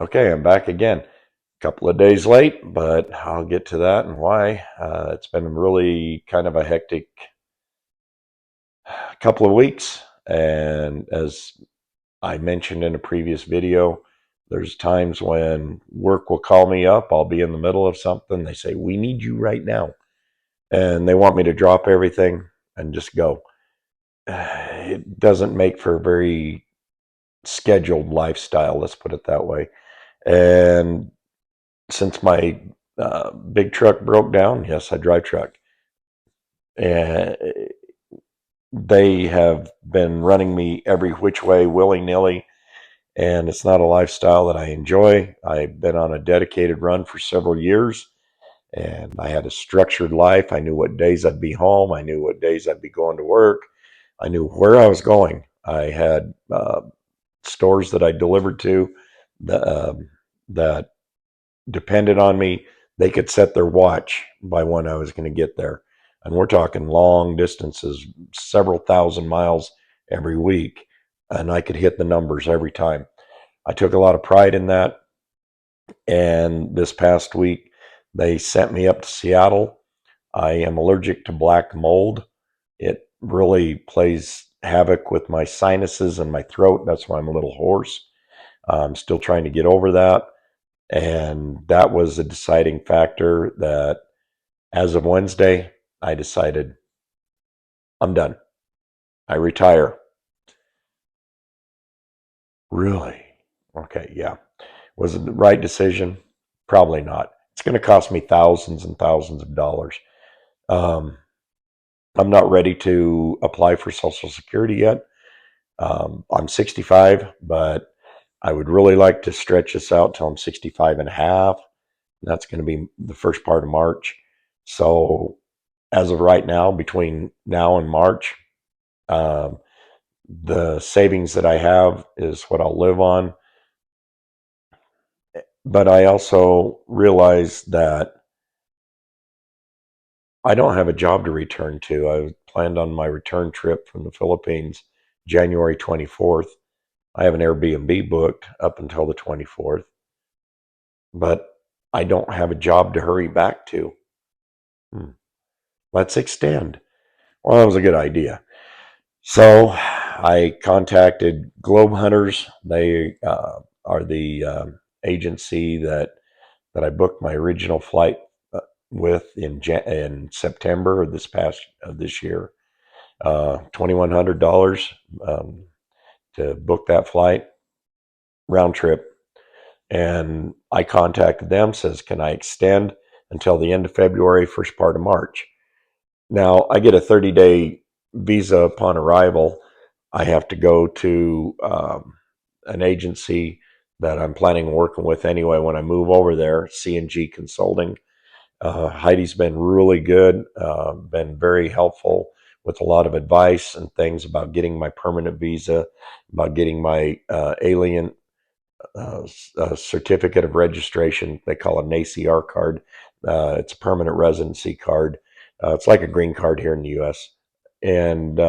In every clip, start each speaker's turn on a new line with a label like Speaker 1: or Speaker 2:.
Speaker 1: Okay, I'm back again. A couple of days late, but I'll get to that and why. It's been really kind of a hectic couple of weeks. And as I mentioned in a previous video, there's times when work will call me up. I'll be in the middle of something. They say, "We need you right now." And they want me to drop everything and just go. It doesn't make for a very scheduled lifestyle, let's put it that way. And since my big truck broke down, yes, I drive truck, and they have been running me every which way, willy nilly, and it's not a lifestyle that I enjoy. I've been on a dedicated run for several years, and I had a structured life. I knew what days I'd be home. I knew what days I'd be going to work. I knew where I was going. I had stores that I delivered to that depended on me. They could set their watch by when I was going to get there. And we're talking long distances, several thousand miles every week. And I could hit the numbers every time. I took a lot of pride in that. And this past week, they sent me up to Seattle. I am allergic to black mold. It really plays havoc with my sinuses and my throat. That's why I'm a little hoarse. I'm still trying to get over that. And that was a deciding factor that as of Wednesday, I decided I'm done. I retire. Really? Okay, yeah. Was it the right decision? Probably not. It's going to cost me thousands and thousands of dollars. Um, I'm not ready to apply for Social Security yet. I'm 65, but I would really like to stretch this out till I'm 65 and a half. That's going to be the first part of March. So as of right now, between now and March, um, the savings that I have is what I'll live on. But I also realize that I don't have a job to return to. I planned on my return trip from the Philippines January 24th. I have an Airbnb booked up until the 24th, but I don't have a job to hurry back to. Hmm. Let's extend. Well, that was a good idea. So I contacted Globe Hunters. They are the agency that I booked my original flight with in September of this year. $2,100 to book that flight round trip, and I contacted them. Says, can I extend until the end of February, first part of March? Now I get a 30-day visa upon arrival. I have to go to an agency that I'm planning on working with anyway when I move over there, C&G Consulting. Heidi's been really good, been very helpful with a lot of advice and things about getting my permanent visa, about getting my alien certificate of registration. They call it an ACR card. It's a permanent residency card. It's like a green card here in the U.S. And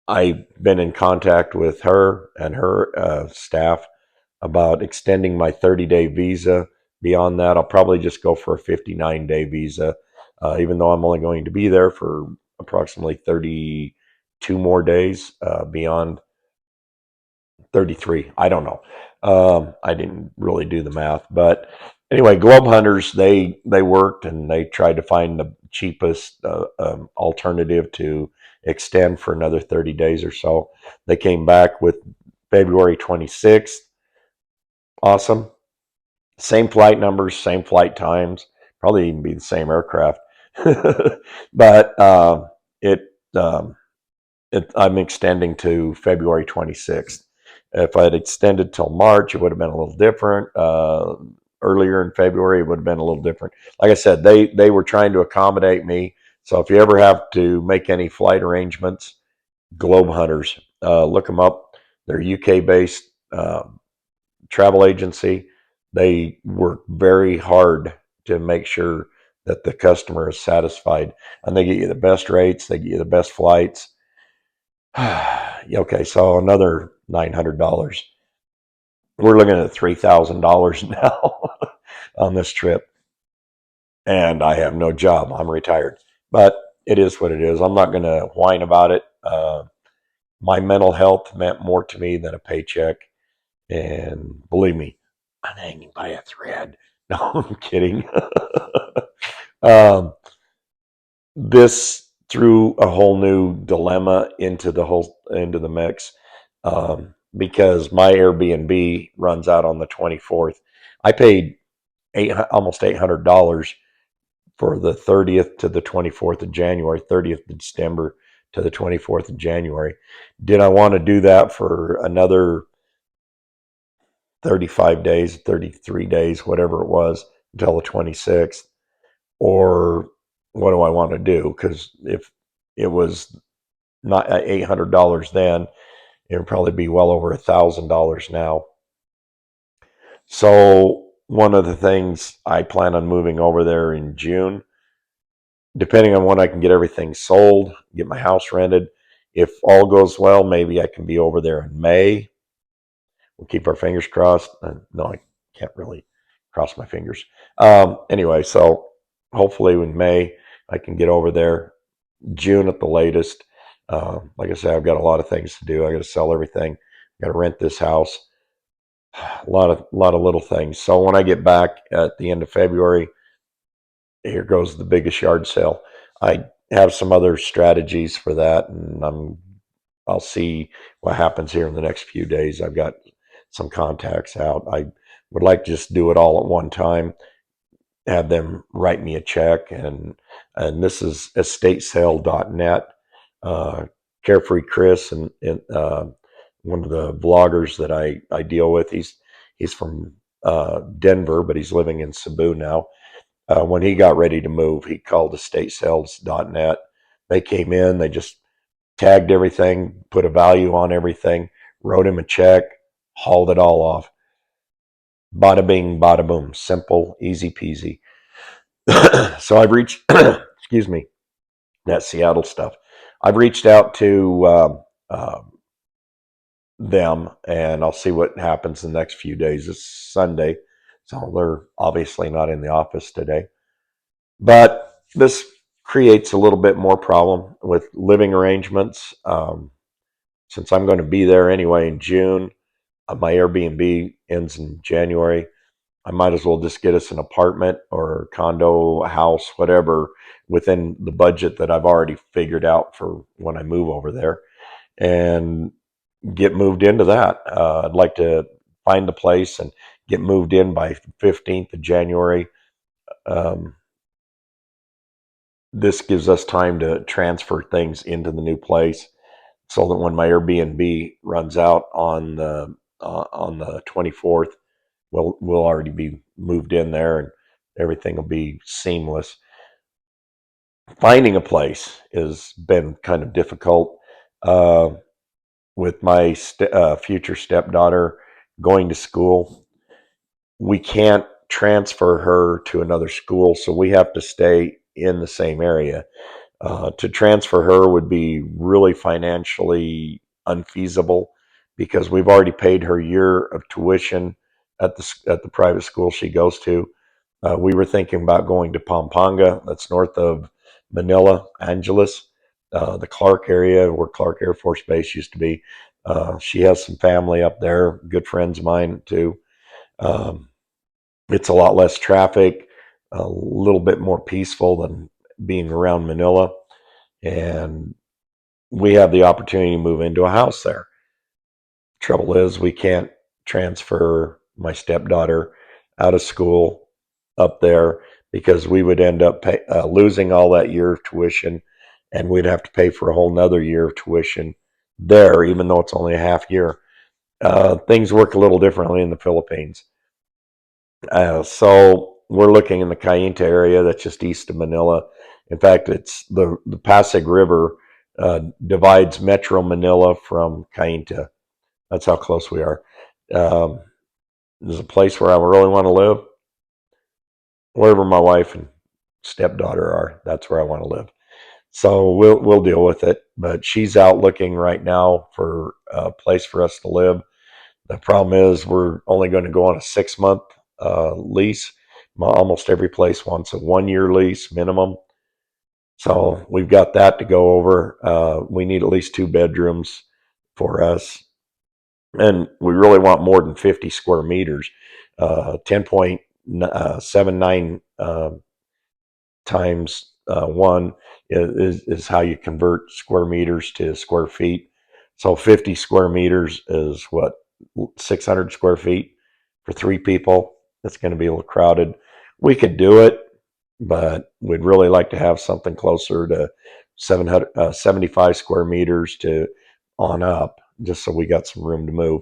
Speaker 1: I've been in contact with her and her staff about extending my 30-day visa. Beyond that, I'll probably just go for a 59-day visa, even though I'm only going to be there for approximately 32 more days beyond 33. I don't know. I didn't really do the math, but anyway, Globe Hunters, they worked and they tried to find the cheapest alternative to extend for another 30 days or so. They came back with February 26th. Awesome. Same flight numbers, same flight times, probably even be the same aircraft. But it, um, I'm extending to February 26th. If I had extended till March, it would have been a little different. Earlier in February, it would have been a little different. Like I said, they were trying to accommodate me. So if you ever have to make any flight arrangements, Globe Hunters, look them up. They're UK based travel agency. They work very hard to make sure that the customer is satisfied, and they get you the best rates. They get you the best flights. Okay, so another $900. We're looking at $3,000 now on this trip, and I have no job. I'm retired, but it is what it is. I'm not going to whine about it. My mental health meant more to me than a paycheck, and believe me, I'm hanging by a thread. No, I'm kidding. um, this threw a whole new dilemma into the mix, because my Airbnb runs out on the 24th. I paid almost $800 for the 30th to the 24th of January, 30th of December to the 24th of January. Did I want to do that for another 35 days, 33 days, whatever it was, until the 26th? Or what do I want to do? Because if it was not $800 then, it would probably be well over $1,000 now. So one of the things I plan on moving over there in June, depending on when I can get everything sold, get my house rented. If all goes well, maybe I can be over there in May. We'll keep our fingers crossed. No, I can't really cross my fingers. Anyway, so hopefully in May I can get over there. June at the latest. Like I said, I've got a lot of things to do. I got to sell everything. I got to rent this house. A lot of little things. So when I get back at the end of February, here goes the biggest yard sale. I have some other strategies for that, and I'll see what happens here in the next few days. I've got some contacts out. I would like to just do it all at one time, have them write me a check, and this is estatesale.net. Uh, Carefree Chris and one of the vloggers that I deal with. He's from Denver, but he's living in Cebu now. When he got ready to move, he called estatesales.net. They came in, they just tagged everything, put a value on everything, wrote him a check, hauled it all off. Bada bing, bada boom. Simple, easy peasy. So I've reached, excuse me, that Seattle stuff. I've reached out to them, and I'll see what happens in the next few days. It's Sunday, so they're obviously not in the office today. But this creates a little bit more problem with living arrangements. Since I'm going to be there anyway in June, my Airbnb ends in January. I might as well just get us an apartment or condo, a house, whatever, within the budget that I've already figured out for when I move over there, and get moved into that. I'd like to find the place and get moved in by 15th of January. Um, this gives us time to transfer things into the new place, so that when my Airbnb runs out on the 24th, we'll already be moved in there, and everything will be seamless. Finding a place has been kind of difficult, uh, with my future stepdaughter going to school. We can't transfer her to another school, so we have to stay in the same area. To transfer her would be really financially unfeasible, because we've already paid her year of tuition at the private school she goes to. We were thinking about going to Pampanga, that's north of Manila, Angeles, the Clark area where Clark Air Force Base used to be. She has some family up there, good friends of mine too. Um, it's a lot less traffic, a little bit more peaceful than being around Manila, and we have the opportunity to move into a house there. Trouble is, we can't transfer my stepdaughter out of school up there, because we would end up losing all that year of tuition, and we'd have to pay for a whole nother year of tuition there, even though it's only a half year. Things work a little differently in the Philippines. So we're looking in the Cainta area, that's just east of Manila. In fact, it's the Pasig River divides Metro Manila from Cainta. That's how close we are. Um, there's a place where I really want to live. Wherever my wife and stepdaughter are, that's where I want to live. So we'll deal with it. But she's out looking right now for a place for us to live. The problem is we're only going to go on a 6 month lease. Almost every place wants a 1 year lease minimum. So we've got that to go over. We need at least 2 bedrooms for us. And we really want more than 50 square meters. 10.79 times 1 is how you convert square meters to square feet. So 50 square meters is what, 600 square feet for 3 people. That's going to be a little crowded. We could do it, but we'd really like to have something closer to 75 square meters to on up, just so we got some room to move.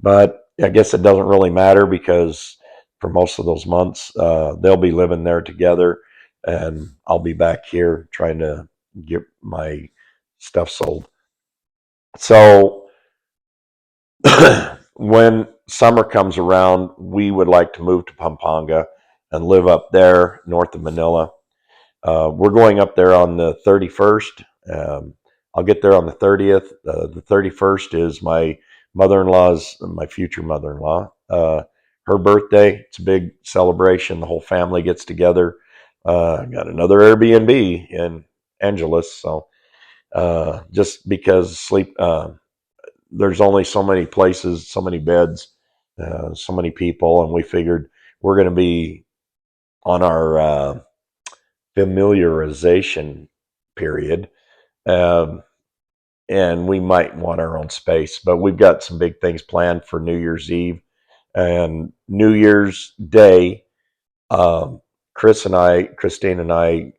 Speaker 1: But I guess it doesn't really matter because for most of those months, they'll be living there together, and I'll be back here trying to get my stuff sold. So when summer comes around, we would like to move to Pampanga and live up there north of Manila. We're going up there on the 31st. I'll get there on the 30th. The 31st is my future mother-in-law, her birthday. It's a big celebration. The whole family gets together. I got another Airbnb in Angeles, so just because there's only so many places, so many beds, so many people, and we figured we're going to be on our familiarization period, um, and we might want our own space. But we've got some big things planned for New Year's Eve and New Year's Day. Um, Christine and I,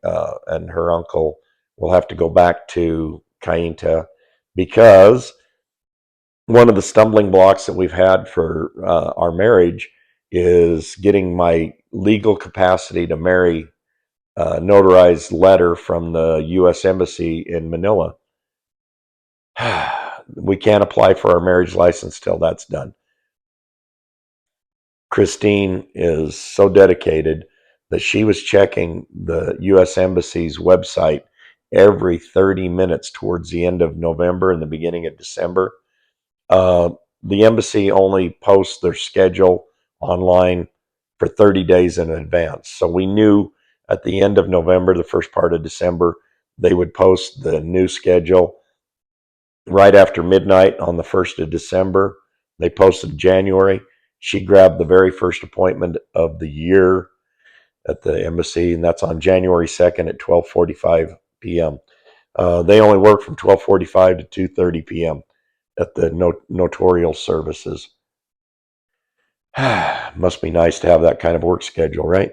Speaker 1: and her uncle will have to go back to Cainta because one of the stumbling blocks that we've had for our marriage is getting my legal capacity to marry notarized letter from the U.S. Embassy in Manila. We can't apply for our marriage license till that's done. Christine is so dedicated that she was checking the U.S. Embassy's website every 30 minutes towards the end of November and the beginning of December. Uh, the embassy only posts their schedule online for 30 days in advance. So we knew at the end of November, the first part of December, they would post the new schedule. Right after midnight on the 1st of December, they posted January. She grabbed the very first appointment of the year at the embassy, and that's on January 2nd at 12:45 p.m. They only work from 12:45 to 2:30 p.m. at the notarial services. Must be nice to have that kind of work schedule, right?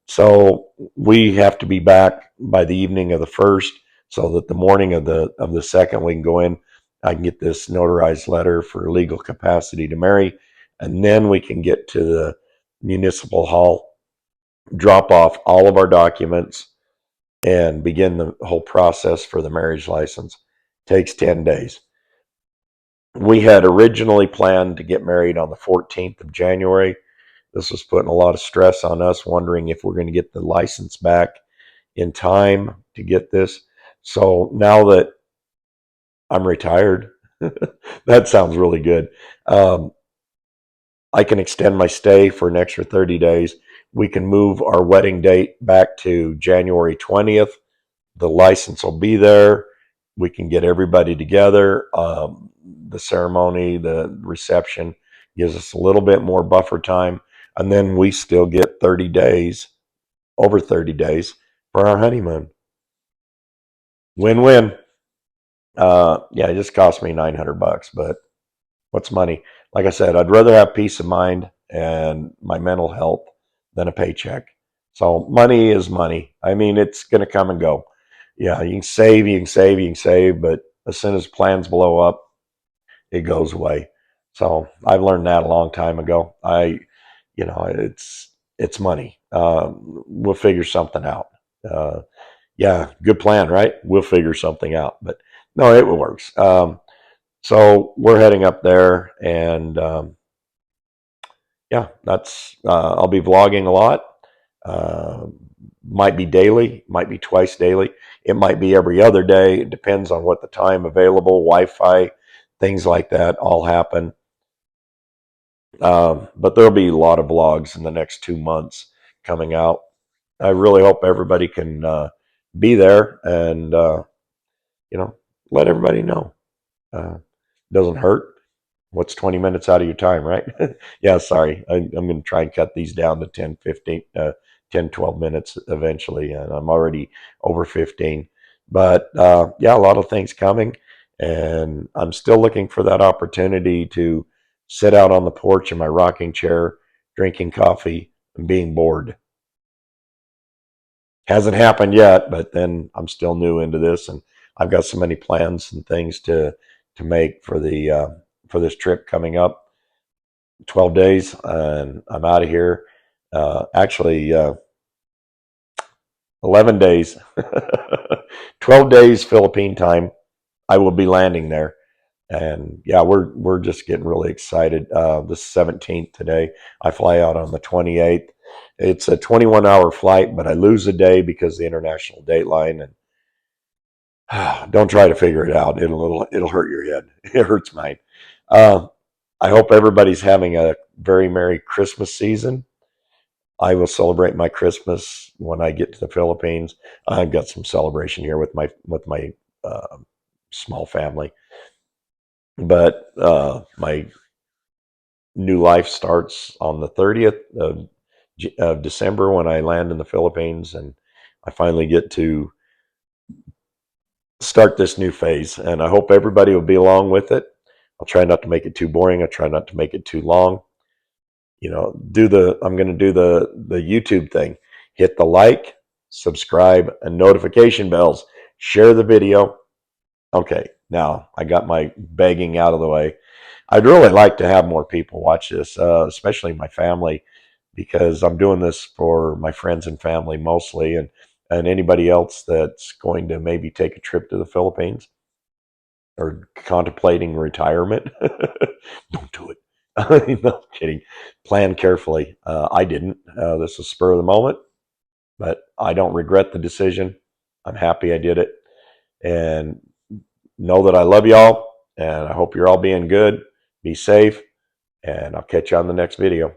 Speaker 1: So we have to be back by the evening of the first, so that the morning of the second we can go in. I can get this notarized letter for legal capacity to marry, and then we can get to the municipal hall, drop off all of our documents, and begin the whole process for the marriage license. Takes 10 days. We had originally planned to get married on the 14th of January. This was putting a lot of stress on us, wondering if we're going to get the license back in time to get this. So now that I'm retired, that sounds really good. Um, I can extend my stay for an extra 30 days. We can move our wedding date back to January 20th. The license will be there. We can get everybody together. The ceremony, the reception gives us a little bit more buffer time. And then we still get 30 days, over 30 days for our honeymoon. Win win. Yeah, it just cost me $900, but what's money? Like I said, I'd rather have peace of mind and my mental health than a paycheck. So money is money. I mean, it's going to come and go. Yeah, you can save, you can save, you can save, but as soon as plans blow up, it goes away. So I've learned that a long time ago. It's money. We'll figure something out. Uh, yeah, good plan, right? We'll figure something out. But no, it works. So we're heading up there, and yeah, that's. I'll be vlogging a lot. Uh, might be daily, might be twice daily. It might be every other day. It depends on what the time available, Wi-Fi, things like that all happen. But there'll be a lot of vlogs in the next 2 months coming out. I really hope everybody can be there and let everybody know. Uh, doesn't hurt. What's 20 minutes out of your time, right? Yeah, sorry. I'm going to try and cut these down to 10, 15, 10, 12 minutes eventually. And I'm already over 15. But yeah, a lot of things coming. And I'm still looking for that opportunity to sit out on the porch in my rocking chair, drinking coffee and being bored. Hasn't happened yet, but then I'm still new into this, and I've got so many plans and things to make for this trip coming up. 12 days, and I'm out of here. Actually, 11 days, 12 days Philippine time. I will be landing there, and yeah, we're just getting really excited. The 17th today. I fly out on the 28th. It's a 21-hour flight, but I lose a day because of the international date line, and don't try to figure it out. It'll hurt your head. It hurts mine. Uh, I hope everybody's having a very Merry Christmas season. I will celebrate my Christmas when I get to the Philippines. I've got some celebration here with my small family, but my new life starts on the 30th of December when I land in the Philippines, and I finally get to start this new phase. And I hope everybody will be along with it. I'll try not to make it too boring. I'll try not to make it too long. I'm going to do the YouTube thing. Hit the like, subscribe, and notification bells. Share the video. Okay, now I got my begging out of the way. I'd really like to have more people watch this, especially my family, because I'm doing this for my friends and family mostly, and anybody else that's going to maybe take a trip to the Philippines or contemplating retirement. Don't do it. No, kidding. Plan carefully. I didn't. This was spur of the moment, but I don't regret the decision. I'm happy I did it. And know that I love y'all. And I hope you're all being good. Be safe. And I'll catch you on the next video.